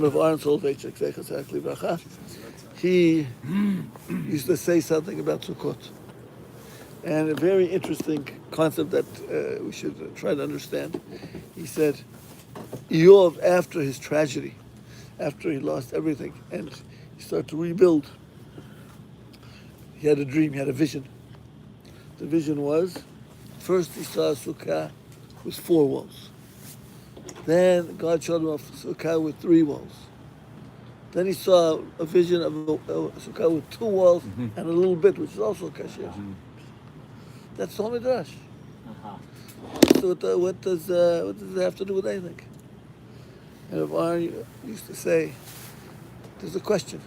of Aaron Soloveitchik, Zechatzak Livracha, he used to say something about Sukkot. And a very interesting concept that we should try to understand. He said, Eov, after his tragedy, after he lost everything, and he started to rebuild, he had a dream, he had a vision. The vision was, first he saw a sukkah with 4 walls. Then God showed him a sukkah with 3 walls. Then he saw a vision of a sukkah with 2 walls and a little bit, which is also a kasher. That's the whole midrash. So what does it have to do with anything? And Rabbi used to say, there's a question.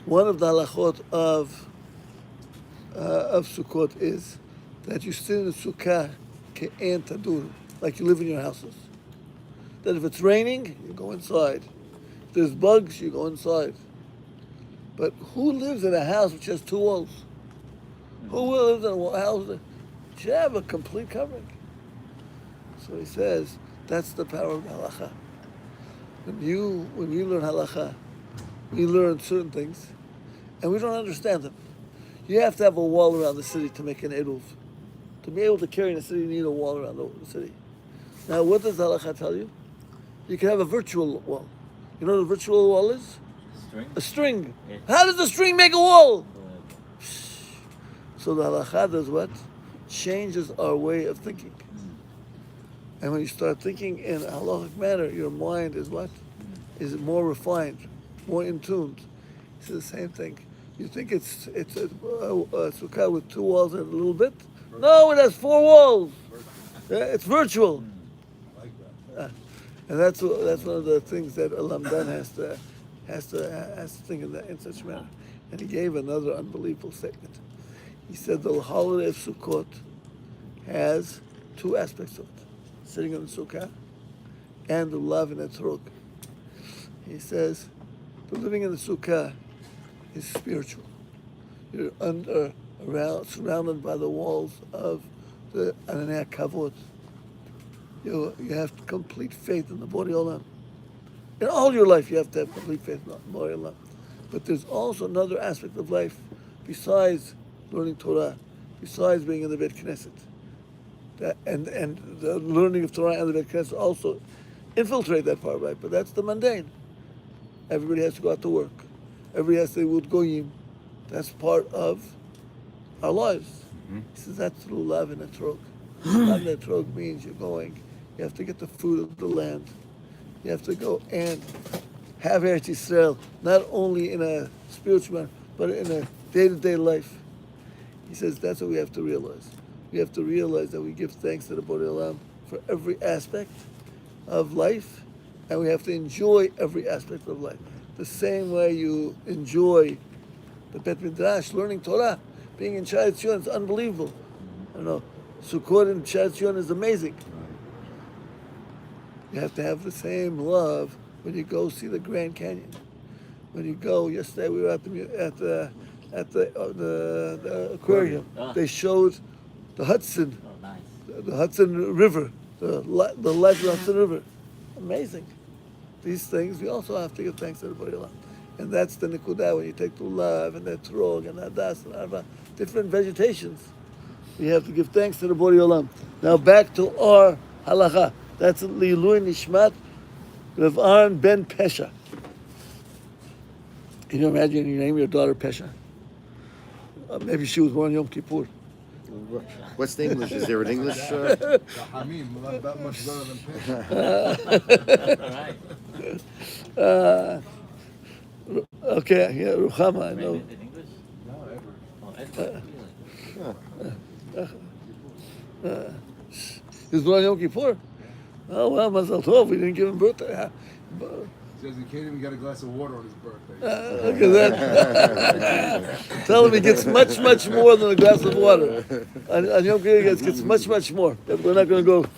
One of the halachot of Sukkot is that you sit in the sukkah ke'en tadur, like you live in your houses. That if it's raining, you go inside. If there's bugs, you go inside. But who lives in a house which has 2 walls? Who lives in a house that should have a complete covering? So he says, that's the power of halacha. When you learn halacha, we learn certain things, and we don't understand them. You have to have a wall around the city to make an eruv. To be able to carry in the city, you need a wall around the city. Now, what does halacha tell you? You can have a virtual wall. You know what a virtual wall is? A string. Yeah. How does the string make a wall? So the halacha does what? Changes our way of thinking. And when you start thinking in a halachic manner, your mind is what? Is more refined, more in tune. It's the same thing. You think it's a sukkah with 2 walls and a little bit? No, it has 4 walls. It's virtual. I like that. And that's one of the things that a lamdan has to think in such a manner. And he gave another unbelievable statement. He said the holiday of Sukkot has 2 aspects of it: sitting in the sukkah and the love and etrog. He says the living in the sukkah is spiritual. You're surrounded by the walls of the Ananei Kavod. You have complete faith in the Borei Olam. In all your life, you have to have complete faith in the Borei Olam. But there's also another aspect of life besides learning Torah, besides being in the Beit Knesset. And the learning of Torah and the Beit Knesset also infiltrate that part, right? But that's the mundane. Everybody has to go out to work. Everybody has to do goyim. That's part of our lives. He says that's through love and etrog. Love and etrog means you're going. You have to get the food of the land. You have to go and have Eretz Yisrael, not only in a spiritual manner, but in a day-to-day life. He says that's what we have to realize. We have to realize that we give thanks to the Borei Olam for every aspect of life, and we have to enjoy every aspect of life. The same way you enjoy the Bet Midrash, learning Torah, being in Shai Tzion, it's unbelievable. I don't know, Sukkot in Shai Tzion is amazing. You have to have the same love when you go see the Grand Canyon. When you go, yesterday we were at the aquarium. They showed the Hudson, the Hudson River, the life of the Hudson River. Amazing. These things, we also have to give thanks to the Borei Olam. And that's the nekudah, when you take the love and the trog and the hadas and arba, different vegetations. We have to give thanks to the Borei Olam. Now back to our halacha. That's Li'ilui Nishmat Rav Aaron ben Pesha. Can you imagine you name your daughter Pesha? Maybe she was born on Yom Kippur. What's the English? Is there an English? Hamim, not that much better than Pesha. Okay, yeah, Ruchama, I know. In English? He was born on Yom Kippur? Oh, well, Mazal Tov, we didn't give him birthday. Says he can't even get a glass of water on his birthday. Look at that. Tell him he gets much, much more than a glass of water. On Yom Kippur, he gets much, much more. We're not going to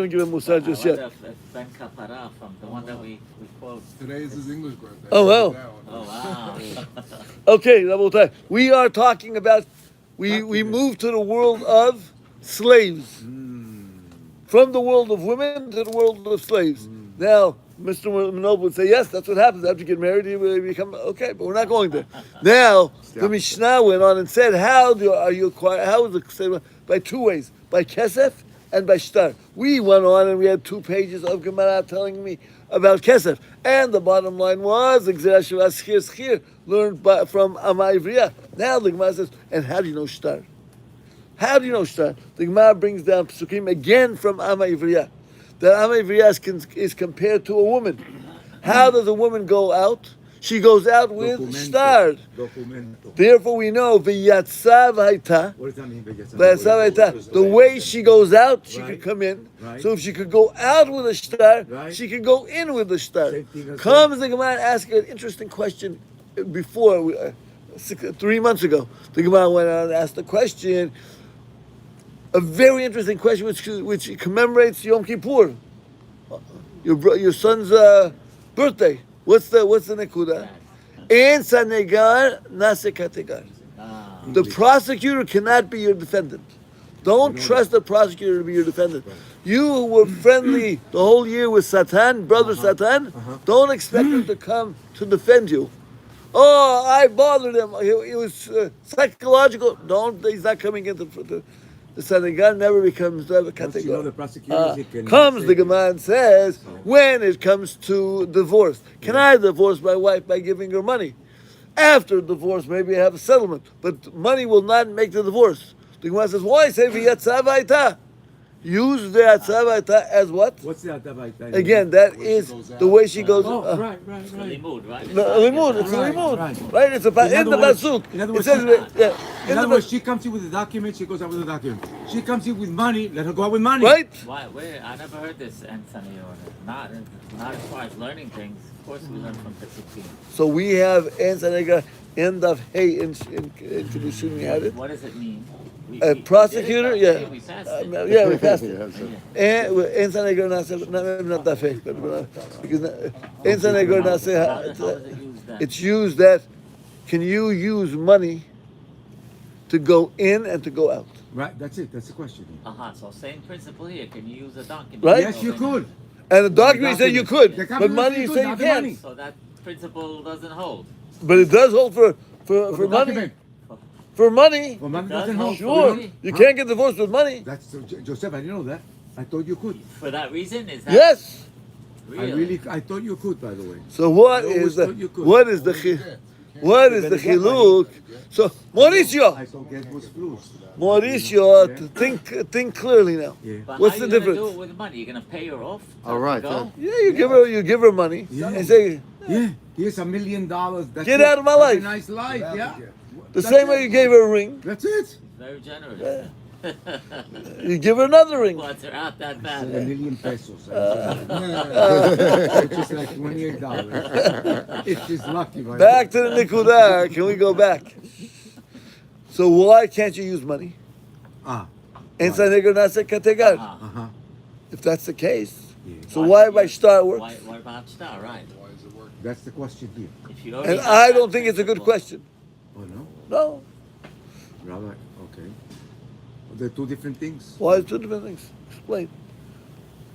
give him Musar just yet. Ben Kapara from the one that we quote. Today is his English birthday. Oh, well. Oh, wow. Okay, Rabotai. We are talking about, we move to the world of slaves. From the world of women to the world of slaves. Now, Mr. Manob would say, yes, that's what happens. After you get married, you become, okay, but we're not going there. Now, the Mishnah went on and said, how is the Kseva? By two ways, by Kesef and by Shtar. We went on and we had 2 pages of Gemara telling me about Kesef. And the bottom line was, Schir, learned from Amma Ivriya. Now the Gemara says, and how do you know Shtar? How do you know Shtar? The Gemara brings down Psukim again from Amma Ivriya. That Amma Ivriya is compared to a woman. How does a woman go out? She goes out with Shtar. Therefore we know, V'yatsa v'hayta. What does that mean? V'yatsa v'hayta. The way she goes out, she could come in. Right. So if she could go out with a Shtar, Right. she could go in with the Shtar. Same thing as Comes the Gemara and asks an interesting question before, 3 months ago. The Gemara went on and asked the question, a very interesting question which commemorates Yom Kippur, your son's birthday. What's the nekuda? En sanegar nase kategar. The prosecutor cannot be your defendant. Don't trust the prosecutor to be your defendant. You were friendly the whole year with Satan, brother Satan. Don't expect him to come to defend you. Oh, I bothered him. It was psychological. He's not coming into the Senegal never becomes the category. You know the prosecutors, he can Comes say- the Gemara and says, when it comes to divorce, can I divorce my wife by giving her money? After divorce, maybe I have a settlement, but money will not make the divorce. The Gemara says, why? Say v'yatsa v'hayta. Use the yatsa v'hayta as what? What's the Atabaita? Again, that is the way she goes. Oh, right. Limud, right? No, limud, it's a Right, limud, right. right? It's a in the pasuk. in other It words, says, In other words, she comes here with a document, she goes out with a document. She comes here with money, let her go out with money. right? Why? Where? I never heard this Anthony order. Not as far as learning things. Of course, we learn from Pesukim. So we have end of hey in Kiddushin. We had it. What does it mean? A prosecutor, yeah, We passed it. yeah, we passed it. Yeah, And in Senegal, not that fake, but because in Senegal, How does it use that? it's used that can you use money to go in and to go out, Right, that's it, that's the question. So same principle here. Can you use a document? Right? Yes, you could. and the document said you could, The but money you document say you you could, not the money. can't. So that principle doesn't hold. But it does hold for money. Document. For money, Well, money It does doesn't hold hold. sure, money. you can't get divorced with money. That's Joseph, I didn't know that. I thought you could. For that reason, is that Yes. really? I thought you could, by the way. So what I is always the thought you could. what is the chiluk? So Mauricio, I thought get was flus. Mauricio, think clearly now. Yeah. But What's how the you gonna difference? do it with money? You're gonna pay her off? to All right, go? Yeah, you give her money Yeah. and say Yeah, here's $1 million. That's Get it. out of my Have life. A nice life, yeah. the That's same it. way you gave her a ring, That's it. Very generous. you give her another ring. Wants her out that bad. $1 million pesos. Which is like $28. If she's lucky. By Back to the nikuda. Can we go back? So why can't you use money? Ah, And kategar. uh-huh. If that's the case, Yeah. so why by Star Why, works? what about Star, right? Why is it working? That's the question here. If you already And have I that don't think it's a good principle- question. Oh, no? No. Rabbi, okay. They're two different things. Why is two different things? Explain.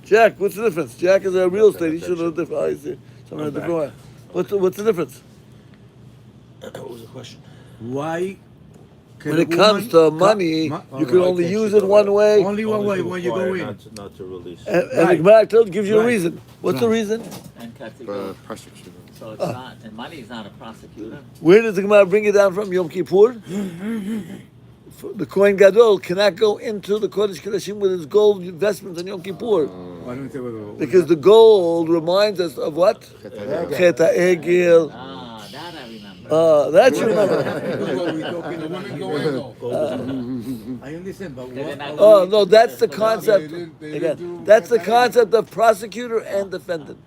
Jack, what's the difference? Jack is a real estate. He should know the difference. I see. Someone a different way. What's the difference? What was the question? Why? Can When a it comes to woman money, all you can right. only use it one way. Only one way when you go required in. Not to release. And the Right. Gemara gives you a Right. reason. What's the Right. reason? And category. prosecutor. So it's not, and money is not a prosecutor. Where does the Gemara bring it down from? Yom Kippur? The Kohen Gadol cannot go into the Kodesh Kodashim with his gold investments on Yom Kippur. Why don't you say Because the gold reminds us of what? Chet HaEgel. Ah, that I remember. That you remember. The women go in though. I understand, but They're not what? Oh, no, that's the concept. They didn't Again, do that's the that. concept of prosecutor and defendant.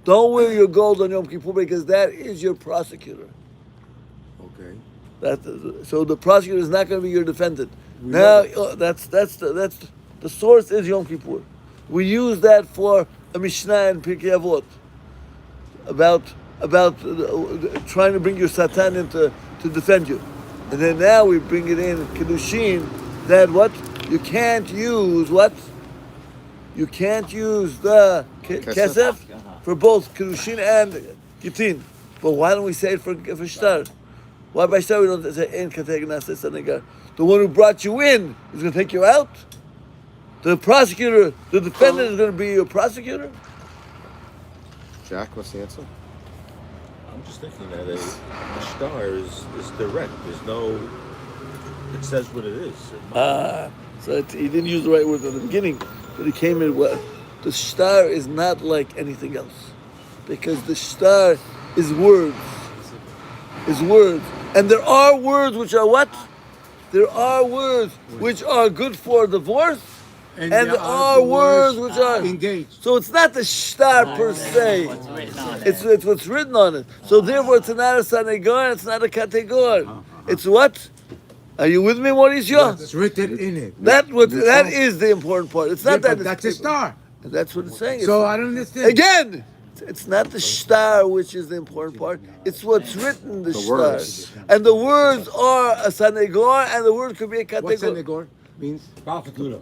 Don't wear your gold on Yom Kippur because that is your prosecutor. Okay. So the prosecutor is not going to be your defendant. Now that's the source is Yom Kippur. We use that for a Mishnah and Pirkei Avot about trying to bring your Satan in to defend you, and then now we bring it in Kiddushin that what you can't use what you can't use the kesef for both Kiddushin and Gittin. But why don't we say it for Shtar? Why by Shtar we don't say Ein Kateg Nase Sanegar? The one who brought you in is going to take you out? The prosecutor, the defendant is going to be your prosecutor? Jack, what's the answer? I'm just thinking that a star is direct. There's no. It says what it is. So he didn't use the right word at the beginning, but he came in well. The Shtar is not like anything else. Because the Shtar is words. And there are words which are what? There are words which are good for divorce, and there are words which are engaged. So it's not the Shtar per se. What's written on it. It's what's written on it. So therefore it's not a Sanegor, it's not a Kategor. It's what? Are you with me, Mauricio? It's written in it. That is the important part. It's not that but it's that's a star. And that's what it's saying. So I don't understand. Again, it's not the Shtar which is the important part. It's what's written, the Shtar. words. And the words are a Sanegor, and the word could be a What's Kategor. Senegor? Means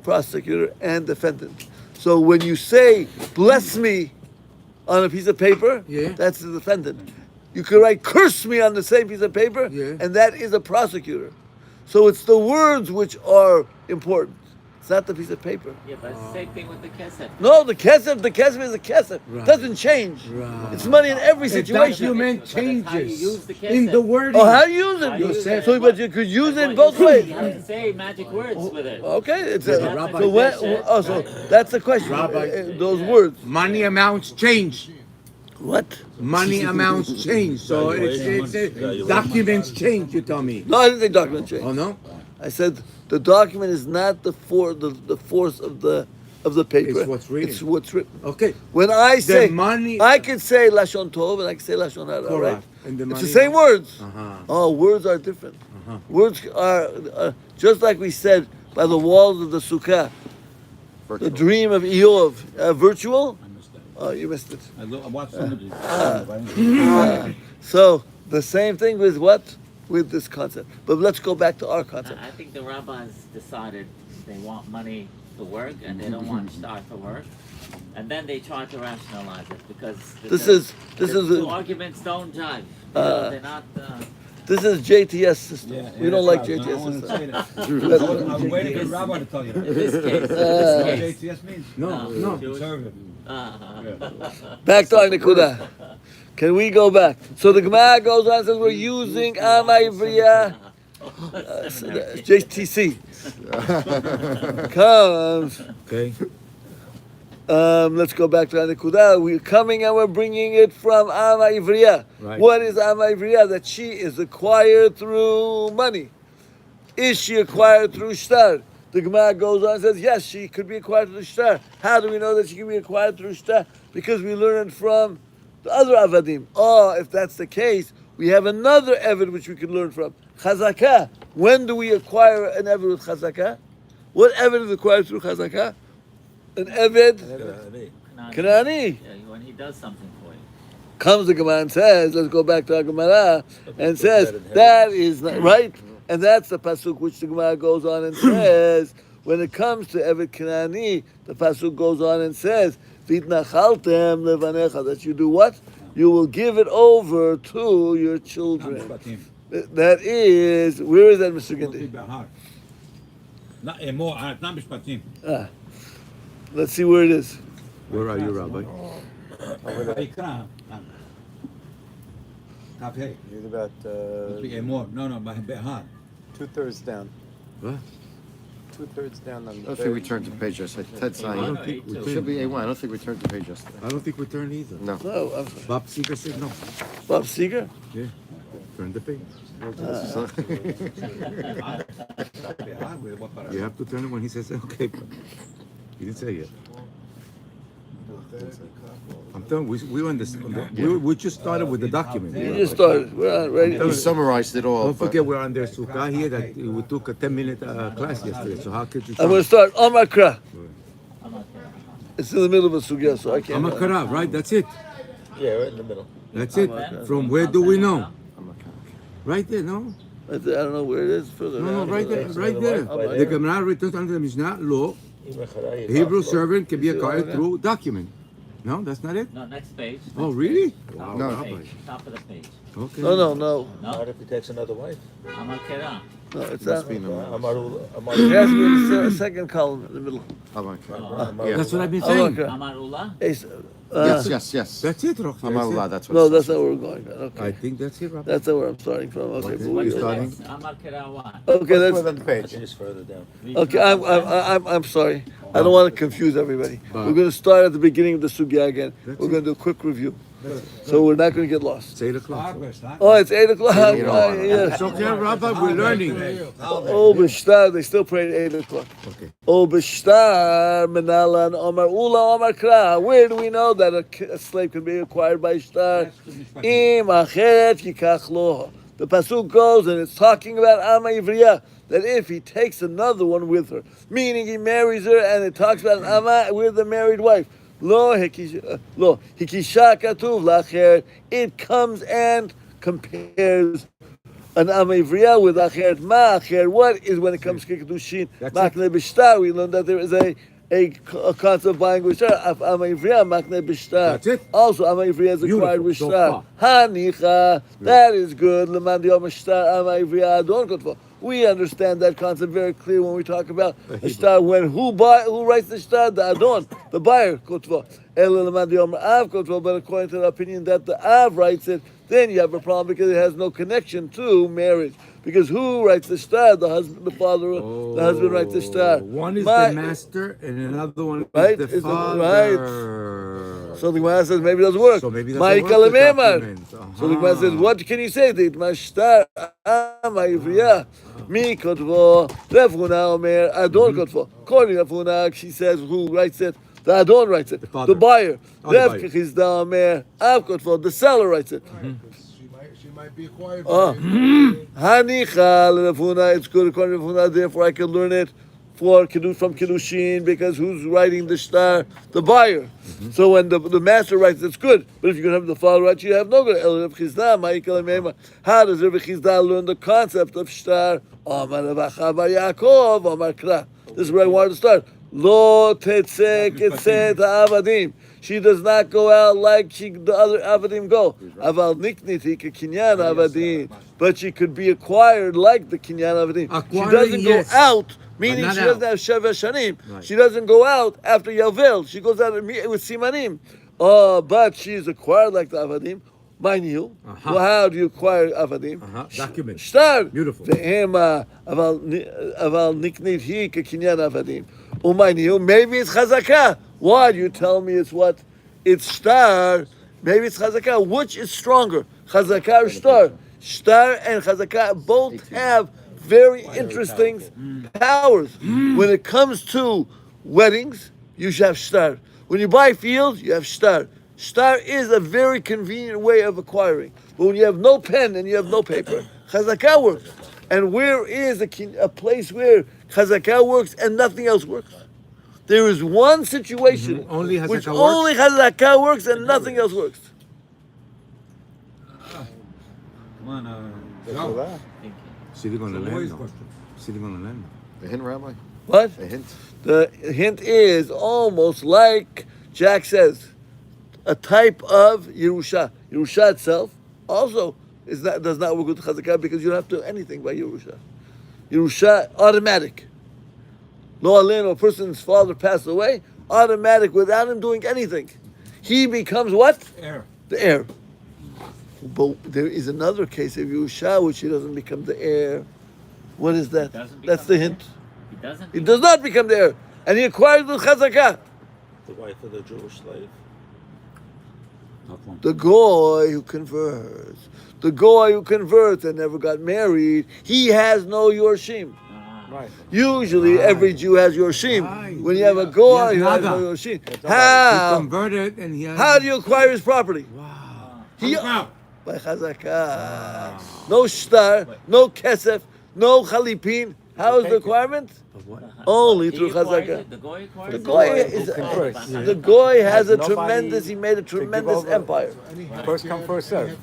Prosecutor and defendant. So when you say, bless me on a piece of paper, Yeah. that's the defendant. You could write, curse me on the same piece of paper, Yeah. and that is a prosecutor. So it's the words which are important. It's not the piece of paper. Yeah, but it's the same thing with the kesef. No, the kesef is a kesef. Right. Doesn't change. Right. It's money in every The situation. document But that's how you changes use the in kesef. the wording. Oh, how do you use How you it? use it. So, but you could use it in That's both what you ways. You have to say magic words with it. Okay, it's That's a, a so when, condition. so that's the question. Those words. Money amounts change. What? Money amounts change. So it's documents change. You tell me. No, I didn't say document change. Oh no. I said the document is not the force of the paper. It's what's written. It's what's written. Okay. When I say money- I can say lashon tov and I can say lashon hara, right? Correct. And the It's money- the same words. Uh-huh. Oh, words are different. Words are just like we said by the walls of the sukkah. The Virtual. dream of Eov, virtual. Oh, you missed it. I watched somebody. So the same thing with what? With this concept. But let's go back to our concept. I think the rabbis decided they want money to work and they don't want shtar to work. And then they try to rationalize it because This is two arguments don't jive. They're not. this is JTS system. We don't like JTS system. I'm waiting for Rabbi to tell you that. In this case, What in this case. JTS means? No. Conservative. Back to our Nikuda. Can we go back? So the Gemara goes on and says we're using Amaivriya. JTC comes. Okay. Let's go back to our Nikuda. We're coming and we're bringing it from Amaivriya. Right. What is Amaivriya? That she is acquired through money. Is she acquired through shtar? The Gemara goes on and says, yes, she could be acquired through shtar. How do we know that she can be acquired through shtar? Because we learned from the other avadim. Oh, if that's the case, we have another evid which we could learn from. Chazakah. When do we acquire an evid with chazakah? What evid is acquired through chazakah? An evid Kanani. Yeah, when he does something for you. Comes the Gemara and says, let's go back to our Gemara, and says, that is not right. And that's the pasuk which the Gemara goes on and says, when it comes to Eved Kanani, the pasuk goes on and says, Vitnachaltem levanecha, that you do what? You will give it over to your children. That is, where is that, Mr. Gindi? Not משפטים. Let's see where it is. Where are you, Rabbi? ויקרא. כ"ה. You're about אמור. No, בהר. 2/3 down. What? 2/3 down on I the don't think we turned the page yesterday. Ted's I saying don't think we it should be A1. I don't think we turned the page yesterday. I don't think we turned either. No. No, I'm sorry. Bob Seeger said no. Bob Seeger? Yeah. Turn the page. So- You have to turn it when he says okay. But he didn't say it. I'm telling you, we understand. We just started with the document. You just started. We're on ready. He summarized it all. Don't but- forget we're on their sukkah here that we took a 10-minute class yesterday. So how could you? I'm going to start Amakra. I'm not It's in the middle of a sugya, so I can't. Amakara, right? That's it. Yeah, right in the middle. That's it. From where do we know? Right there, no? I don't know where it is further. No, down. right there, right there. Right The Gemara returns under the Mishnah law. Hebrew servant can be acquired through document. No, that's not it. No, next page. Oh, next really? page. Top No, of the no, page. Top of the page. Okay. No. No, Not if he takes another wife. Amar Kera. No, it's Must not. be no. It has to be in the second column in the middle. Oh, okay. Yeah. That's what I've been Oh, saying. okay. Amar Ula. Yes, Yes. That's it, Rocky. Amallah, That's that's what No, it that's says. not where we're going. it. I Okay, think that's it, Rabbi. that's not where I'm starting from. Okay, Okay. but What's we- the starting? next? Amar Kera what? okay, What's that's on the page? It's further down. okay. I'm sorry. I don't want to confuse everybody. We're going to start at the beginning of the sugya again. We're going to do a quick review, so we're not going to get lost. It's 8 o'clock. Oh, it's 8 o'clock. Eight o'clock. Yeah. It's okay, Rabbi. We're learning. Oh, b'shtar, they still pray at 8 o'clock. Okay. Oh, b'shtar, menalan, omar ula, omar kra. Where do we know that a slave can be acquired by shtar? Im acheret yikach lo. The pasuk goes and it's talking about ama ivriya, that if he takes another one with her, meaning he marries her, and it talks about an ama with the married wife. Lo hikisha katuv lacher. It comes and compares an amivriya with acher. Ma acher. What is when it comes to Kiddushin? That's Makne b'shtar. We learned that there is a concept of buying with shtar. Amivriya makne b'shtar. That's it. Also, amivriya is acquired Beautiful. with So shtar. far. Hanicha. That is good. Leman diyom shtar amivriya adon kotvo. We understand that concept very clear when we talk about a shtar. When who writes the shtar? The adon, the buyer. Kotvo. But according to the opinion that the Av writes it, then you have a problem because it has no connection to marriage. Because who writes the shtar? The husband, the father, the husband writes the shtar. One is the master and another one Right, is is the the- father. So the Gemara says maybe it doesn't work. So maybe it My doesn't work, the kalamemar. document. So the Gemara says, what can you say? The mashtar ama'ivriya mi kotvo Rafuna omer adon kotvo. According to Rafuna, she says who writes it? The adon writes it. father. The buyer. Oh, the Rev buyer. Chizda omer av kotvo. The seller writes it. She might be acquired. Oh. Hanicha Rafuna. It's good according to Rafuna. Therefore, I can learn it from Kiddushin, because who's writing the shtar? The buyer. So when the master writes, it's good. But if you're going to have the father write, you have no good. How does Rabbi Chizda learn the concept of shtar? This is where I wanted to start. Lo tetzek etzet ha'avadim. She does not go out like the other avadim go. Aval nikniti kinyan avadim. But she could be acquired like the kinyan avadim. She Acquiring, doesn't go yes. out, meaning not she doesn't out. have sheva shanim. Right. She doesn't go out after Yavel. She goes out with simanim. But she's acquired like the avadim. Mind you, well, how do you acquire avadim? Document. Shtar. Beautiful. Ve'ema aval niknit hi kekinyan avadim. Umayni you, maybe it's chazakah. Why do you tell me it's what? It's shtar. Maybe it's chazakah. Which is stronger, chazakah or shtar? Shtar and chazakah both have very interesting powers. When it comes to weddings, you should have shtar. When you buy fields, you have shtar. Shtar is a very convenient way of acquiring. But when you have no pen and you have no paper, chazakah works. And where is a place where chazakah works and nothing else works? There is one situation Only chazakah which works? only chazakah works and nothing else works. Come on, Wow. Sitting on the land. No. Sitting on the land. A hint, Rabbi? What? A hint? The hint is almost like Jack says, a type of Yerusha. Yerusha itself also does not work with chazakah because you don't have to do anything by Yerusha. Yerusha, automatic. Lo alin, a person's father passed away, automatic without him doing anything. He becomes what? Air. The heir. But there is another case of Yerusha which he doesn't become the heir. What is that? Doesn't That's become the hint. He doesn't. He does not become the heir. And he acquires the chazakah. The wife of the Jewish slave. The goy who converts. The goy who converts and never got married, he has no yorshim. Right. Usually every Jew has yorshim. Right. When you have a goy He who has has no nada. yorshim. He How? converted and he has... How do you acquire his property? Wow. He, by chazakah. No shtar, no kesef, no chalipin. How is the requirement? Only He through acquires chazakah. it, the goy acquires The it? goy Who is converts. the goy has a Nobody tremendous. He made a to give tremendous over. empire, First come, first serve.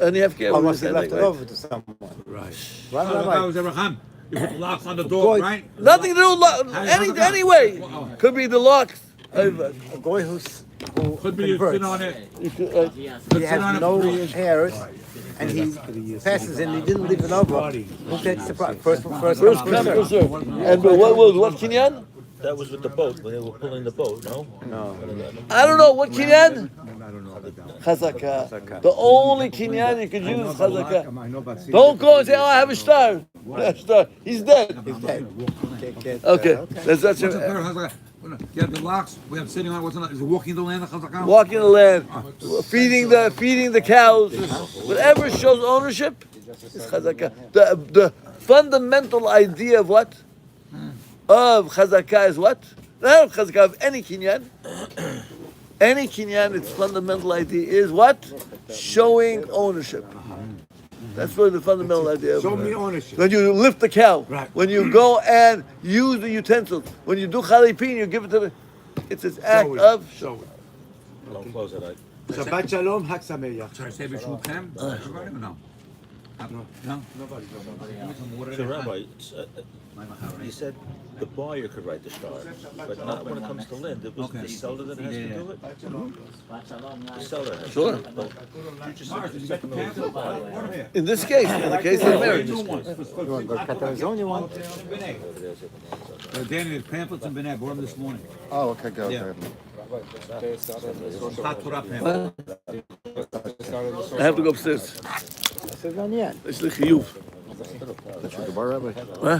and you have to Unless he get left it over to someone. Right. Right, That right, was Abraham. You put locks on the door, Goy- right? nothing to do with anyway. Could be the locks. A goy who's who Could be you sit converts. on it. You could, He has He has no heirs, and he passes and he didn't leave it over. Who takes the first come first first come, serve? first serve. And what kinyan? That was with the boat when they were pulling the boat. No. No. I don't know what kinyan. I don't know about that. Chazakah. The only kinyan you could I know use about chazakah. Lakam, I know about Don't go and say, "Oh, I have a star." Yeah, star. He's dead. He's dead. Get, Okay, that's What's the third chazaka? You have the locks. We have sitting on. What's on? Is it walking the land? The chazaka. walking the land, feeding the cows, whatever shows ownership is chazakah. The fundamental idea of what? Of chazakah is what? Not of chazakah, of any kinyan. Any kinyan, its fundamental idea is what? Showing ownership. That's really the fundamental idea. Show me ownership. When you lift the cow, Right. when you go and use the utensils, when you do chalipin, you give it to the. It's this act Show it. of. Show it. Don't close it. Shabbat Shalom, Hag Sameach. Should I say Bishul Pam? Everybody or no? No. So, Rabbi, you said the buyer could write the star, but not when it comes to land. It was the seller that has to do it. The seller has Sure. to do it. But you just said the second one was the buyer. In this case, in the case of marriage. You want to go cut the zone, you want? Danny, there's pamphlets in Benet. Bought them this morning. Oh, okay, go. Yeah. Okay. Hot Torah pamphlet. I have to go upstairs. I said, not yet. It's the chiyuv. That's your goodbye, Rabbi. Huh?